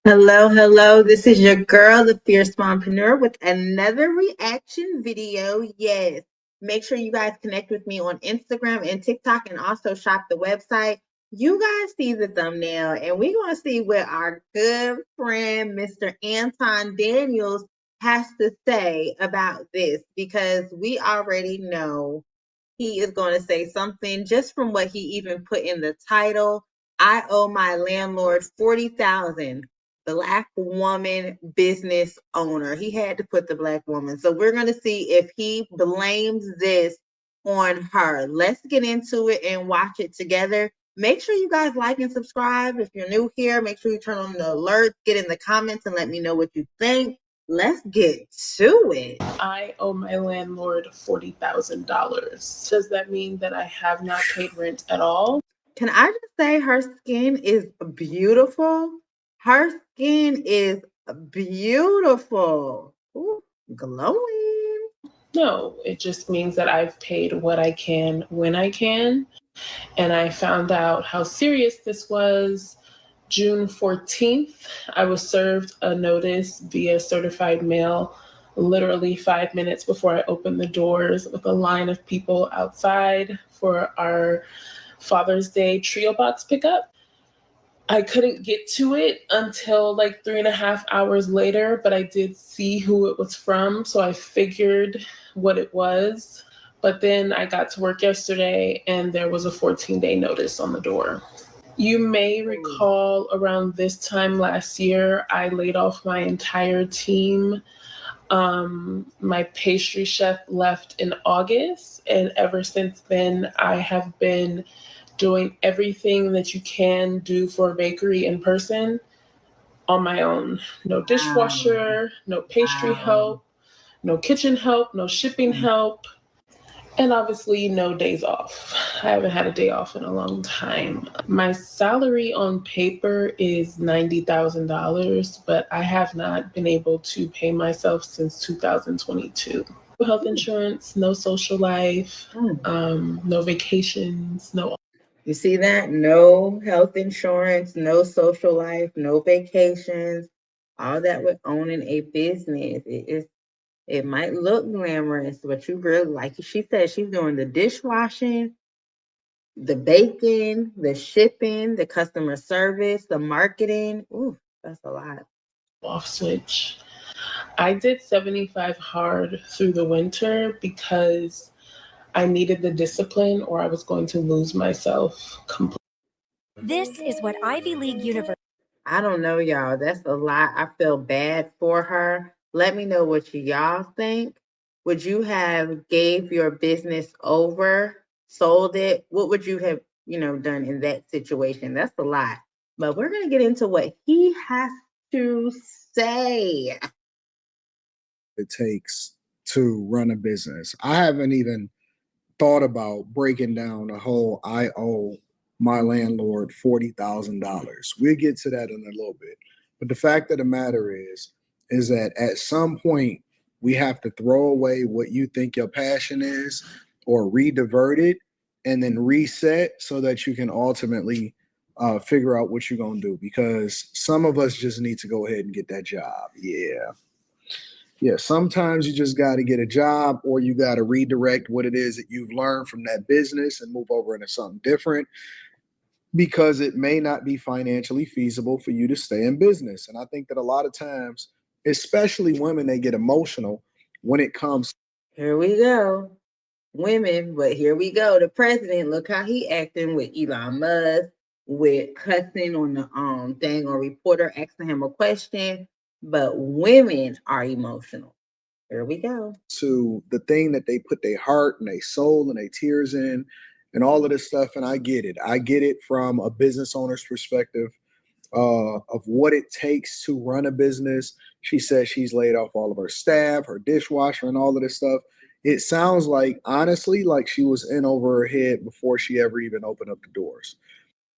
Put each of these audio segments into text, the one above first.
Hello, hello. This is your girl, the Fierce Mompreneur, with another reaction video. Yes. Make sure you guys connect with me on Instagram and TikTok and also shop the website. You guys see the thumbnail, and we're going to see what our good friend, Mr. Anton Daniels, has to say about this because we already know he is going to say something just from what he even put in the title. I owe my landlord 40,000. Black woman business owner. He had to put the black woman. So we're going to see if he blames this on her. Let's get into it and watch it together. Make sure you guys like and subscribe. If you're new here, make sure you turn on the alerts, get in the comments and let me know what you think. Let's get to it. I owe my landlord $40,000. Does that mean that I have not paid rent at all? Can I just say her skin is beautiful? Her skin is beautiful. Ooh, glowing. No, it just means that I've paid what I can when I can. And I found out how serious this was June 14th. I was served a notice via certified mail literally 5 minutes before I opened the doors with a line of people outside for our Father's Day trio box pickup. I couldn't get to it until like 3.5 hours later, but I did see who it was from, so I figured what it was. But then I got to work yesterday and there was a 14-day notice on the door. You may recall around this time last year, I laid off my entire team. My pastry chef left in August, and ever since then, I have been doing everything that you can do for a bakery in person on my own. No dishwasher, no pastry help, no kitchen help, no shipping help, and obviously no days off. I haven't had a day off in a long time. My salary on paper is $90,000, but I have not been able to pay myself since 2022. No health insurance, no social life, no vacations, no. You see that? No health insurance, no social life, no vacations, all that with owning a business. It might look glamorous, but you really, like she said, she's doing the dishwashing, the baking, the shipping, the customer service, the marketing. Ooh, that's a lot. Off switch. I did 75 hard through the winter because I needed the discipline or I was going to lose myself completely. This is what Ivy League University. I don't know, y'all. That's a lot. I feel bad for her. Let me know what y'all think. Would you have gave your business over, sold it? What would you have, done in that situation? That's a lot. But we're gonna get into what he has to say. It takes to run a business. I haven't even thought about breaking down the whole I owe my landlord $40,000. We'll get to that in a little bit. But the fact of the matter is that at some point we have to throw away what you think your passion is or redivert it and then reset so that you can ultimately figure out what you're going to do, because some of us just need to go ahead and get that job. Yeah, sometimes you just got to get a job, or you got to redirect what it is that you've learned from that business and move over into something different, because it may not be financially feasible for you to stay in business. And I think that a lot of times, especially women, they get emotional when it comes. Here we go. Women, but here we go. The president, look how he acting with Elon Musk, with cussing on the thing or reporter asking him a question. But women are emotional. Here we go. To the thing that they put their heart and their soul and their tears in and all of this stuff. And I get it. I get it from a business owner's perspective of what it takes to run a business. She says she's laid off all of her staff, her dishwasher, and all of this stuff. It sounds like, honestly, like she was in over her head before she ever even opened up the doors.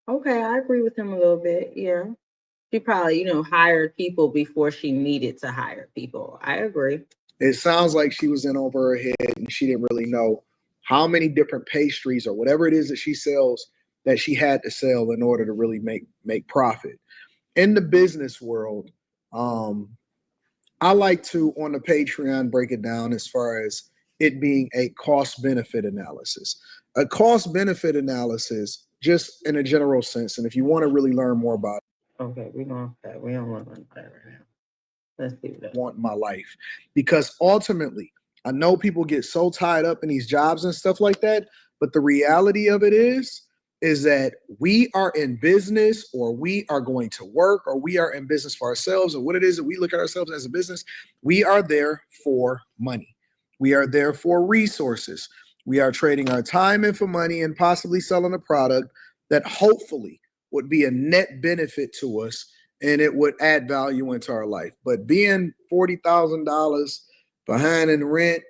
Okay, I agree with him a little bit. Yeah. She probably, hired people before she needed to hire people. I agree. It sounds like she was in over her head and she didn't really know how many different pastries or whatever it is that she sells that she had to sell in order to really make profit. in the business world, I like to, on the Patreon, break it down as far as it being a cost benefit analysis. A cost benefit analysis, just in a general sense. And if you want to really learn more about it, okay, we don't want to that right now. Let's do that. Want in my life, because ultimately, I know people get so tied up in these jobs and stuff like that, but the reality of it is that we are in business, or we are going to work, or we are in business for ourselves, or what it is that we look at ourselves as a business. We are there for money. We are there for resources. We are trading our time in for money and possibly selling a product that hopefully would be a net benefit to us, and it would add value into our life. But being $40,000 behind in rent,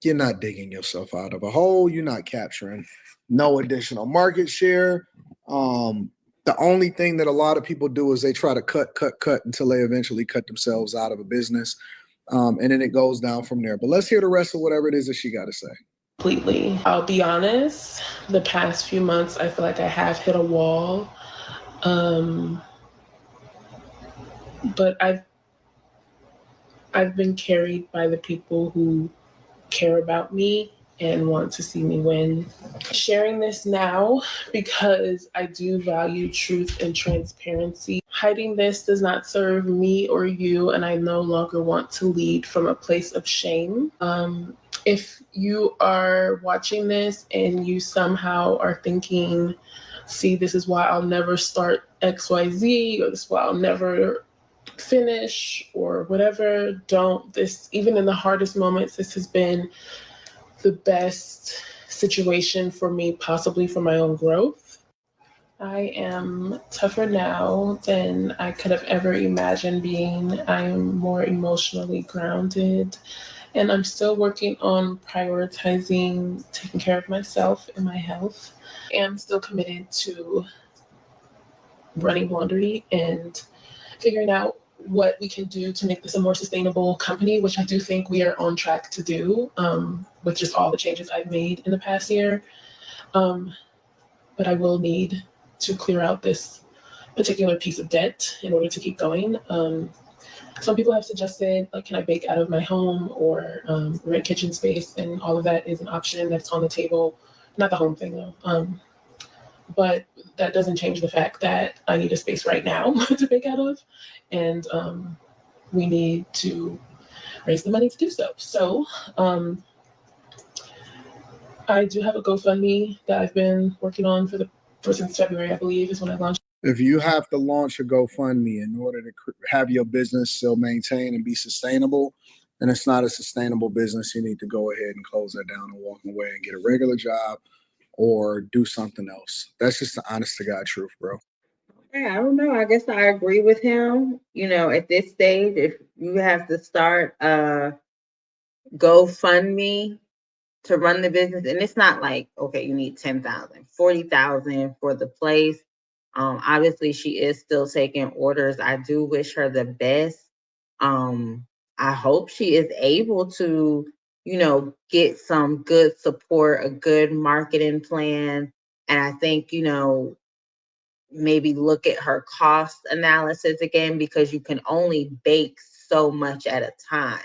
you're not digging yourself out of a hole. You're not capturing no additional market share. The only thing that a lot of people do is they try to cut until they eventually cut themselves out of a business. And then it goes down from there. But let's hear the rest of whatever it is that she got to say. Completely. I'll be honest, the past few months, I feel like I have hit a wall. But I've been carried by the people who care about me and want to see me win. Sharing this now because I do value truth and transparency. Hiding this does not serve me or you, and I no longer want to lead from a place of shame. If you are watching this and you somehow are thinking, see, this is why I'll never start XYZ, or this is why I'll never finish, or whatever, don't. This, even in the hardest moments, this has been the best situation for me, possibly for my own growth. I am tougher now than I could have ever imagined being. I am more emotionally grounded, and I'm still working on prioritizing taking care of myself and my health. I am still committed to running laundry and figuring out what we can do to make this a more sustainable company, which I do think we are on track to do, with just all the changes I've made in the past year. But I will need to clear out this particular piece of debt in order to keep going. Some people have suggested, like, can I bake out of my home or rent kitchen space? And all of that is an option that's on the table. Not the home thing, though. But that doesn't change the fact that I need a space right now to bake out of. And we need to raise the money to do so. So I do have a GoFundMe that I've been working on for since February, I believe, is when I launched. If you have to launch a GoFundMe in order to have your business still maintain and be sustainable, and it's not a sustainable business, you need to go ahead and close that down and walk away and get a regular job or do something else. That's just the honest to God truth, bro. Yeah, I don't know. I guess I agree with him. At this stage, if you have to start GoFundMe to run the business, and it's not like, okay, you need 10,000, 40,000 for the place. Obviously she is still taking orders. I do wish her the best. I hope she is able to, get some good support, a good marketing plan. And I think, maybe look at her cost analysis again, because you can only bake so much at a time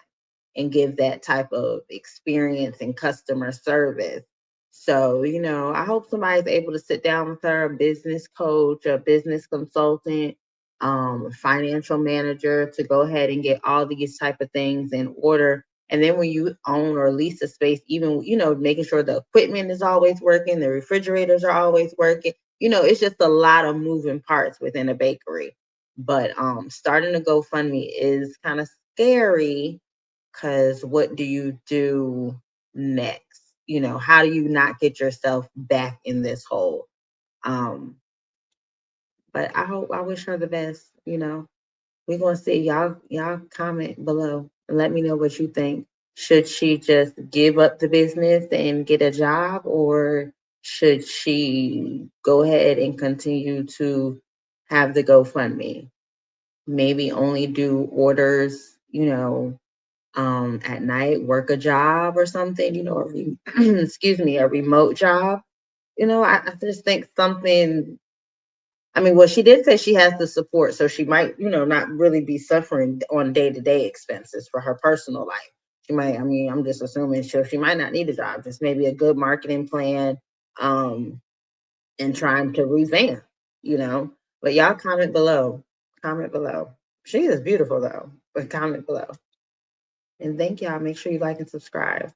and give that type of experience and customer service. So, I hope somebody's able to sit down with her, a business coach, a business consultant, financial manager, to go ahead and get all these type of things in order. And then when you own or lease a space, even, making sure the equipment is always working, the refrigerators are always working. It's just a lot of moving parts within a bakery. But starting a GoFundMe is kind of scary, because what do you do next? How do you not get yourself back in this hole? But I wish her the best. We're gonna see. Y'all comment below and let me know what you think. Should she just give up the business and get a job, or should she go ahead and continue to have the GoFundMe? Maybe only do orders, at night, work a job or something, excuse me, a remote job. I just think something I mean, well, she did say she has the support, so she might, not really be suffering on day-to-day expenses for her personal life. She might, I mean, I'm just assuming she might not need a job, just maybe a good marketing plan, and trying to revamp, you know. But y'all comment below. Comment below. She is beautiful though, but comment below. And thank y'all. Make sure you like and subscribe.